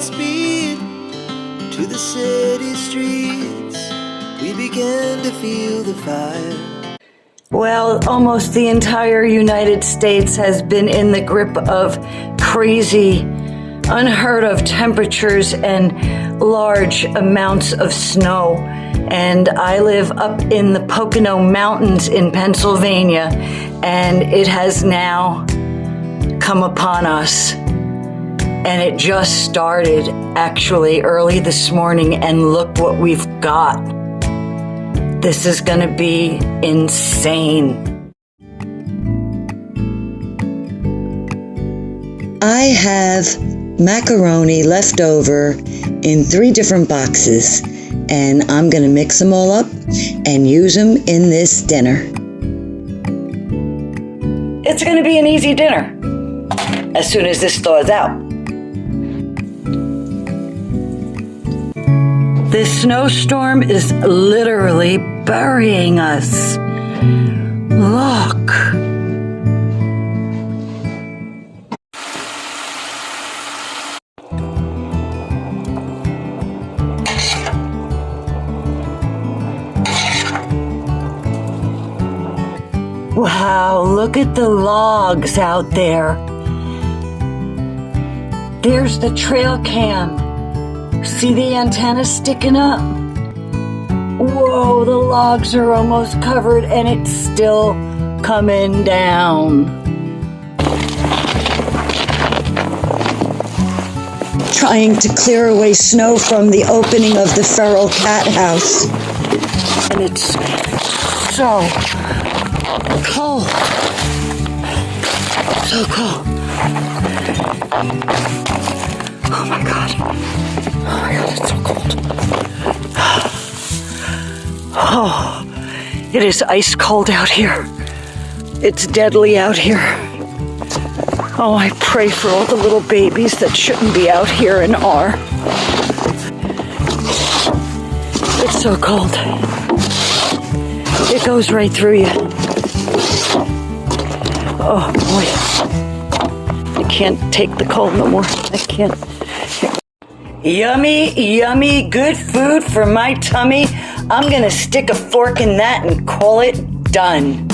speed to the city streets. We began to feel the fire. Well, almost the entire United States has been in the grip of crazy, unheard of temperatures and large amounts of snow. And I live up in the Pocono Mountains in Pennsylvania, and it has now come upon us. And it just started actually early this morning, and look what we've got. This is going to be insane. I have macaroni left over in 3 different boxes, and I'm going to mix them all up and use them in this dinner. It's going to be an easy dinner as soon as this thaws out. This snowstorm is literally burying us. Look. Wow, look at the logs out there. There's the trail cam. See the antenna sticking up? Whoa, the logs are almost covered and it's still coming down. Trying to clear away snow from the opening of the feral cat house. And it's so cold. So cold. Oh my God. Oh my God, it's so cold. Oh, it is ice cold out here. It's deadly out here. Oh, I pray for all the little babies that shouldn't be out here and are. It's so cold. It goes right through you. Oh boy. I can't take the cold no more. I can't. Yummy, yummy, good food for my tummy. I'm gonna stick a fork in that and call it done.